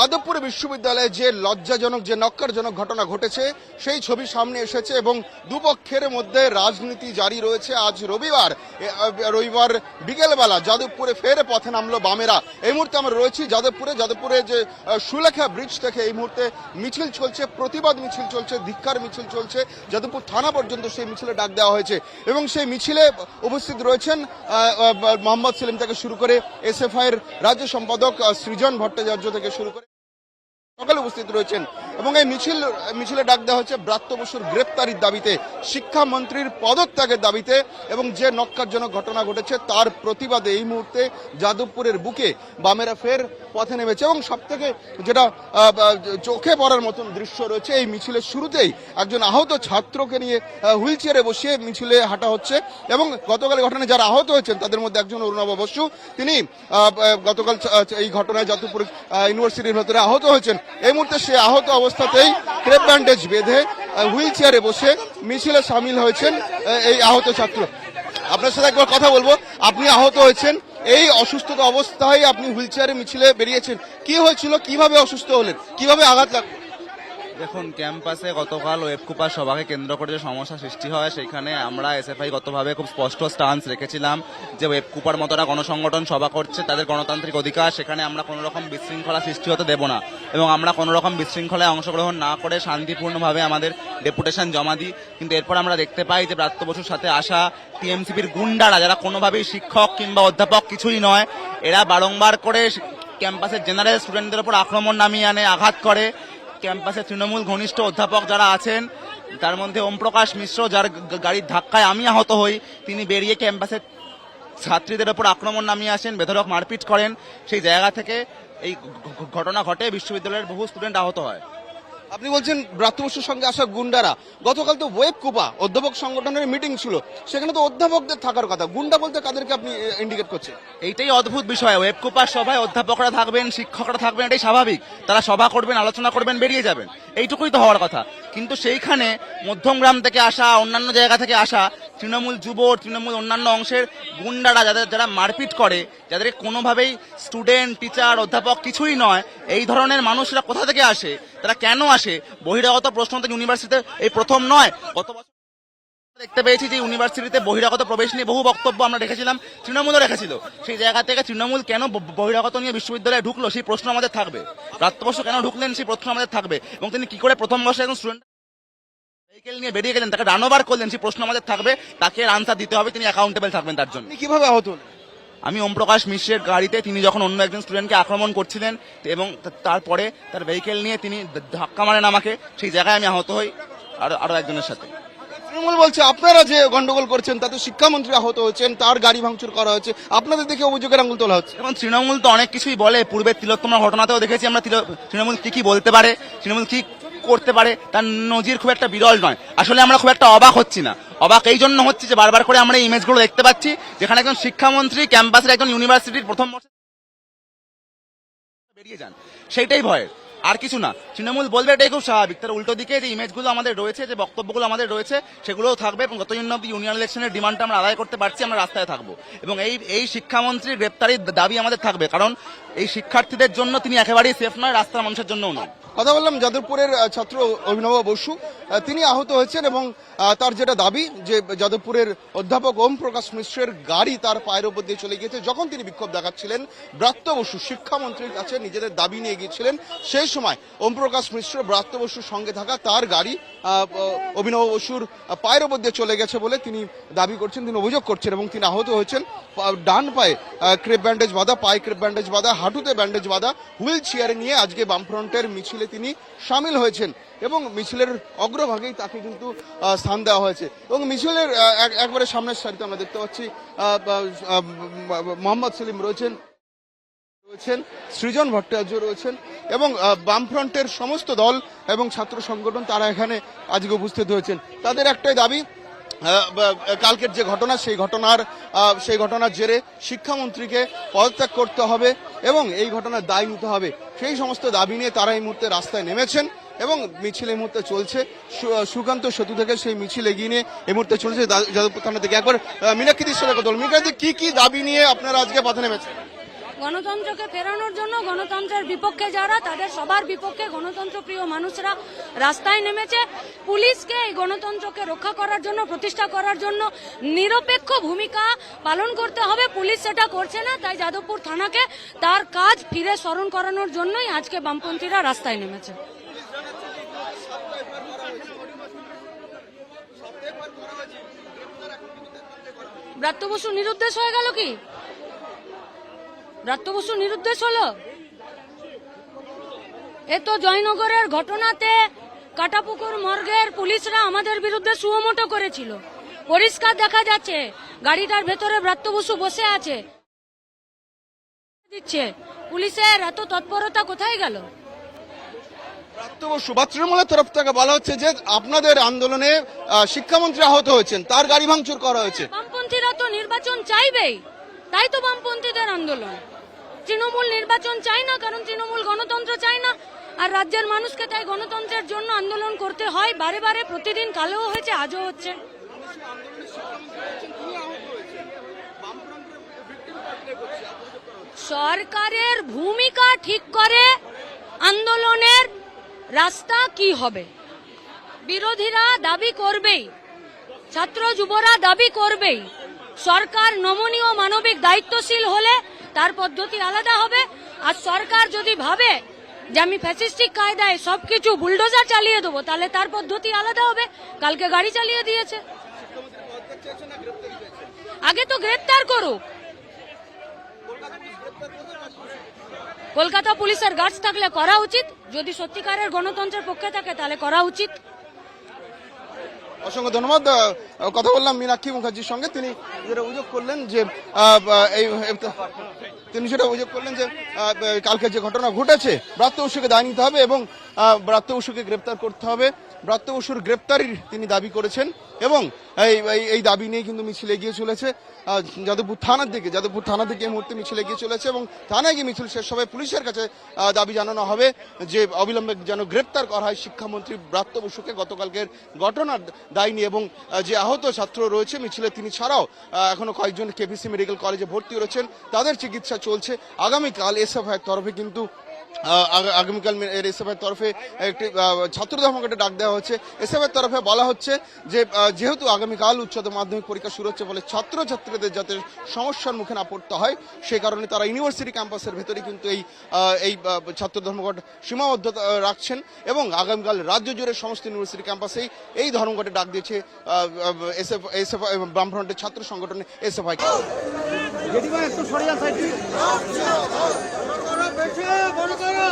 যাদবপুর বিশ্ববিদ্যালয়ে যে লজ্জাজনক যে নক্কারজনক ঘটনা ঘটেছে সেই ছবি সামনে এসেছে এবং দুপক্ষের মধ্যে রাজনীতি জারি রয়েছে। আজ রবিবার বিকেলবেলা যাদবপুরে ফের পথে নামলো বামেরা। এই মুহূর্তে আমরা রয়েছি যাদবপুরে যে সুলেখা ব্রিজ থেকে এই মুহূর্তে মিছিল চলছে, প্রতিবাদ মিছিল চলছে, ধিক্কার মিছিল চলছে। যাদবপুর থানা পর্যন্ত সেই মিছিলে ডাক দেওয়া হয়েছে এবং সেই মিছিলে উপস্থিত রয়েছেন মোহাম্মদ সেলিম থেকে শুরু করে এসএফআই এর রাজ্য সম্পাদক সৃজন ভট্টাচার্য থেকে শুরু করে সকালে উপস্থিত রয়েছেন এবং এই মিছিলে ডাক দেওয়া হচ্ছে ব্রাত্য বসুর গ্রেপ্তারির দাবিতে, শিক্ষামন্ত্রীর পদত্যাগের দাবিতে এবং যে নক্কারজনক ঘটনা ঘটেছে তার প্রতিবাদে এই মুহূর্তে যাদবপুরের বুকে বামেরা ফের পথে নেমেছে। এবং সব থেকে যেটা চোখে পড়ার মতন দৃশ্য রয়েছে, এই মিছিলের শুরুতেই একজন আহত ছাত্রকে নিয়ে হুইল চেয়ারে বসিয়ে মিছিলে হাঁটা হচ্ছে এবং গতকাল ঘটনায় যারা আহত হয়েছেন তাদের মধ্যে একজন অরুণাভ বসু, তিনি গতকাল এই ঘটনায় যাদবপুর ইউনিভার্সিটির ভেতরে আহত হয়েছেন। এই মুহূর্তে সে আহত অবস্থাতেই ক্রেপ ব্যান্ডেজ বেঁধে হুইল চেয়ারে বসে মিছিলে সামিল হয়েছেন এই আহত ছাত্র। আপনার সাথে একবার কথা বলবো, আপনি আহত হয়েছেন, এই অসুস্থতা অবস্থায় আপনি হুইল চেয়ারে মিছিলে বেরিয়েছেন, কি হয়েছিল, কিভাবে অসুস্থ হলেন, কিভাবে আঘাত লাগলো? দেখুন, ক্যাম্পাসে গতকাল ওয়েবকুপার সভাকে কেন্দ্র করে যে সমস্যা সৃষ্টি হয় সেখানে আমরা এসএফআই গতভাবে খুব স্পষ্ট স্টান্স রেখেছিলাম যে ওয়েবকুপার মতো একটা গণসংগঠন সভা করছে, তাদের গণতান্ত্রিক অধিকার, সেখানে আমরা কোনো রকম বিশৃঙ্খলা সৃষ্টি হতে দেব না এবং আমরা কোনো রকম বিশৃঙ্খলায় অংশগ্রহণ না করে শান্তিপূর্ণভাবে আমাদের ডেপুটেশন জমা দিই। কিন্তু এরপর আমরা দেখতে পাই যে ব্রাত্য বসুর সাথে আসা টিএমসিপির গুন্ডারা, যারা কোনোভাবেই শিক্ষক কিংবা অধ্যাপক কিছুই নয়, এরা বারংবার করে ক্যাম্পাসের জেনারেল স্টুডেন্টদের উপর আক্রমণ নামিয়ে আনে, আঘাত করে। ক্যাম্পাসে তৃণমূল ঘনিষ্ঠ অধ্যাপক যারা আছেন, তার মধ্যে ওমপ্রকাশ মিশ্র, যার গাড়ির ধাক্কায় আমি আহত হই, তিনি বেরিয়ে ক্যাম্পাসের ছাত্রীদের উপর আক্রমণ নামিয়ে আসেন, বেধড়ক মারপিট করেন। সেই জায়গা থেকে এই ঘটনা ঘটে, বিশ্ববিদ্যালয়ের বহু স্টুডেন্ট আহত হয়। আপনি বলছেন ব্রাত্য বসুর সঙ্গে আসা গুন্ডারা, গতকাল তো ওয়েবকুপা অধ্যাপক সংগঠনের মিটিং ছিল, সেখানে তো অধ্যাপকদের থাকার কথা, গুন্ডা বলতে কাদেরকে আপনি ইন্ডিকেট করছেন? এইটাই অদ্ভুত বিষয়, ওয়েবকুপার সভায় অধ্যাপকরা থাকবেন, শিক্ষকরা থাকবেন, এটাই স্বাভাবিক। তারা সভা করবেন, আলোচনা করবেন, বেরিয়ে যাবেন, এইটুকুই তো হওয়ার কথা। কিন্তু সেইখানে মধ্যমগ্রাম থেকে আসা, অন্যান্য জায়গা থেকে আসা তৃণমূল যুব, তৃণমূল অন্যান্য অংশের গুন্ডারা, যারা মারপিট করে, যাদের কোনোভাবেই স্টুডেন্ট, টিচার, অধ্যাপক কিছুই নয়, এই ধরনের মানুষরা কোথা থেকে আসে, তারা কেন আসে? বহিরাগত প্রশ্ন তো ইউনিভার্সিটিতে এই প্রথম নয়। গত বছর দেখতে পেয়েছি যে ইউনিভার্সিটিতে বহিরাগত প্রবেশ নিয়ে বহু বক্তব্য আমরা রেখেছিলাম, তৃণমূলও রেখেছিল। সেই জায়গা থেকে তৃণমূল কেন বহিরাগত নিয়ে বিশ্ববিদ্যালয়ে ঢুকলো সেই প্রশ্ন আমাদের থাকবে। ব্রাত্য বসু কেন ঢুকলেন সেই প্রশ্ন আমাদের থাকবে এবং তিনি কি করে প্রথম বর্ষে একজন স্টুডেন্ট ভেহিকেল নিয়ে বেরিয়ে গেলেন, তাকে রানওভার করলেন, সেই প্রশ্ন আমাদের থাকবে। তাকে আনসার দিতে হবে, তিনি অ্যাকাউন্টেবল থাকবেন তার জন্য। কিভাবে আহত হলেন? আমি ওমপ্রকাশ মিশ্রের গাড়িতে তিনি যখন অন্য একজন স্টুডেন্টকে আক্রমণ করছিলেন এবং তারপরে তার ভেহিকেল নিয়ে তিনি ধাক্কা মারেন আমাকে, সেই জায়গায় আমি আহত হই আরো একজনের সাথে। তৃণমূল বলছে আপনারা যে গন্ডগোল করছেন তাতে শিক্ষামন্ত্রী আহত হচ্ছেন, তার গাড়ি ভাঙচুর করা হয়েছে, আপনাদের দেখে অভিযোগের আঙুল তোলা হচ্ছে। এখন তৃণমূল তো অনেক কিছুই বলে, পূর্বের তিলোত্তমার ঘটনাতেও দেখেছি আমরা তৃণমূল কি বলতে পারে, তৃণমূল কি করতে পারে, তার নজির খুব একটা বিরল নয়। আসলে আমরা খুব একটা অবাক হচ্ছি না, অবাক এই জন্য হচ্ছে যে বারবার করে আমরা এই ইমেজগুলো দেখতে পাচ্ছি যেখানে একজন শিক্ষামন্ত্রী ক্যাম্পাসের একজন ইউনিভার্সিটির প্রথম বর্ষে বেরিয়ে যান, সেইটাই ভয়ের, আর কিছু না। তৃণমূল বলবে এটাই খুব স্বাভাবিক, তার উল্টো দিকে যে ইমেজগুলো আমাদের রয়েছে, যে বক্তব্যগুলো আমাদের রয়েছে, সেগুলোও থাকবে এবং যতদিন অব্দি ইউনিয়ন ইলেকশনের ডিমান্ডটা আমরা আদায় করতে পারছি আমরা রাস্তায় থাকবো এবং এই শিক্ষামন্ত্রীর গ্রেপ্তারির দাবি আমাদের থাকবে, কারণ এই শিক্ষার্থীদের জন্য তিনি একেবারেই সেফ নয়, রাস্তার মানুষের জন্যও নয়। কথা বললাম যাদবপুরের ছাত্র অভিনব বসু, তিনি আহত হয়েছেন এবং তার যেটা দাবি যে যাদবপুরের অধ্যাপক ওম প্রকাশ মিশ্রের গাড়ি তার পায়ের উপর দিয়ে চলে গিয়েছে। যখন তিনি বিক্ষোভ দেখাচ্ছিলেন, ব্রাত্য বসু শিক্ষামন্ত্রীর কাছে নিজেদের দাবি নিয়ে গিয়েছিলেন, সেই সময় ওম প্রকাশ মিশ্র ব্রাত্য বসুর সঙ্গে থাকা তার গাড়ি অভিনব বসুর পায়ের উপর দিয়ে চলে গেছে বলে তিনি দাবি করছেন, তিনি অভিযোগ করছেন এবং তিনি আহত হয়েছেন। ডান পায়ে ক্রেপ ব্যান্ডেজ বাঁধা, পায়ে ক্রেপ ব্যান্ডেজ বাঁধা, হাঁটুতে ব্যান্ডেজ বাঁধা, হুইল চেয়ারে নিয়ে আজকে বামফ্রন্টের মিছিলে তিনি সামিল হয়েছেন এবং মিছিলের অগ্রভাগেই তাকে কিন্তু স্থান দেওয়া হয়েছে এবং মিছিলের একবারে সামনের সারিতে আমরা দেখতে পাচ্ছি মোহাম্মদ সেলিম রয়েছেন, সৃজন ভট্টাচার্য রয়েছেন এবং বামফ্রন্টের সমস্ত দল এবং ছাত্র সংগঠন তারা এখানে আজকে উপস্থিত হয়েছেন। তাদের একটাই দাবি, কালকের যে ঘটনা সেই ঘটনার জেরে শিক্ষামন্ত্রীকে পদত্যাগ করতে হবে এবং এই ঘটনার দায় নিতে হবে। সেই সমস্ত দাবি নিয়ে তারা এই মুহূর্তে রাস্তায় নেমেছেন এবং মিছিল এই মুহূর্তে চলছে। সুকান্ত সেতু থেকে সেই মিছিল এগিয়ে নিয়ে এই মুহূর্তে চলছে যাদবপুর থানা থেকে। একবার মীনাক্ষীদের সাথে কথা বল, মীনাক্ষী, কি কি দাবি নিয়ে আপনারা আজকে পথে নেমেছেন? গণতন্ত্রকে ফেরানোর জন্য, গণতন্ত্রের বিপক্ষে যারা, তাদের সবার বিপক্ষে গণতন্ত্র প্রিয় মানুষরা রাস্তায় নেমেছে। পুলিশকে এই গণতন্ত্রকে রক্ষা করার জন্য, প্রতিষ্ঠা করার জন্য নিরপেক্ষ ভূমিকা পালন করতে হবে। পুলিশ সেটা করছে না, তাই যাদবপুর থানাকে তার কাজ ফিরে স্মরণ করানোর জন্যই আজকে বামপন্থীরা রাস্তায় নেমেছে। ব্রাত্য বসু নিরুদ্দেশ হয়ে গেল কি? ব্রাত্য বসু নিরুদ্দেশ হলো? এ তো জয়নগরের ঘটনাতে কাটাপুকুর মর্গের পুলিশরা আমাদের বিরুদ্ধে সুমোটো করেছিল। পরিষ্কার দেখা যাচ্ছে গাড়িটার ভেতরে ব্রাত্য বসু বসে আছে। দিচ্ছে পুলিশের এত তৎপরতা কোথায় গেল? ব্রাত্য বসু বা তৃণমূলের তরফ থেকে বলা হচ্ছে যে আপনাদের আন্দোলনে শিক্ষামন্ত্রী আহত হয়েছেন, তার গাড়ি ভাঙচুর করা হয়েছে। বামপন্থীরা তো নির্বাচন চাইবেই, তাই তো বামপন্থীদের আন্দোলন। তৃণমূল নির্বাচন চায় না, কারণ তৃণমূল গণতন্ত্র চায় না। আর রাজ্যের মানুষকে তাই গণতন্ত্রের জন্য আন্দোলন করতে হয় বারে বারে। প্রতিদিন কালেও হয়েছে, আজও হচ্ছে। সরকারের ভূমিকা ঠিক করে আন্দোলনের রাস্তা কি হবে। বিরোধীরা দাবি করবেই, ছাত্র যুবরা দাবি করবেই। সরকার নমনীয়, মানবিক, দায়িত্বশীল হলে তার পদ্ধতি আলাদা হবে। আর সরকার যদি ভাবে যে আমি ফ্যাসিস্টিক কায়দায় সবকিছু বুলডোজার চালিয়ে দেবো, তাহলে তার পদ্ধতি আলাদা হবে। কালকে গাড়ি চালিয়ে দিয়েছে। আগে তো গ্রেপ্তার করুক। কলকাতা পুলিশের গার্ডস থাকলে করা উচিত, যদি সত্যিকারের গণতন্ত্রের পক্ষে থাকে তাহলে করা উচিত। অসংখ্য ধন্যবাদ। কথা বললাম মীনাক্ষী মুখার্জির সঙ্গে। তিনি যেটা অভিযোগ করলেন যে কালকে যে ঘটনা ঘটেছে, ব্রাত্য বসুকে দায় নিতে হবে এবং ব্রাত্য বসুকে গ্রেপ্তার করতে হবে। ব্রাত্য বসুর গ্রেপ্তারির তিনি দাবি করেছেন এবং এই দাবি নিয়ে কিন্তু মিছিল এগিয়ে চলেছে যাদবপুর থানা থেকে এই মুহূর্তে মিছিল এগিয়ে চলেছে এবং থানায় গিয়ে মিছিল শেষ হবে। পুলিশের কাছে দাবি জানানো হবে যে অবিলম্বে যেন গ্রেপ্তার করা হয় শিক্ষামন্ত্রী ব্রাত্য বসুকে ঘটনার দায় নিয়ে। এবং যে আহত ছাত্র রয়েছে মিছিলে, তিনি ছাড়াও এখনো কয়েকজন কেপিসি মেডিকেল কলেজে ভর্তি রয়েছেন, তাদের চিকিৎসা চলছে। আগামীকাল এসএফআই তরফে কিন্তু এসএফআই তরফে একটি ছাত্র ধর্মঘটে ডাক দেওয়া হচ্ছে। এসএফআই তরফে বলা হচ্ছে যে যেহেতু আগামীকাল উচ্চতর মাধ্যমিক পরীক্ষা শুরু হচ্ছে, ফলে ছাত্রছাত্রীদের যাতে সমস্যার মুখে না পড়তে হয়, সে কারণে তারা ইউনিভার্সিটি ক্যাম্পাসের ভেতরে কিন্তু এই ছাত্র ধর্মঘট সীমাবদ্ধতা রাখছেন এবং আগামীকাল রাজ্য জুড়ে সমস্ত ইউনিভার্সিটি ক্যাম্পাসেই এই ধর্মঘটে ডাক দিয়েছে এসএফআই বামফ্রন্টের ছাত্র সংগঠন এসএফআই। বড় করো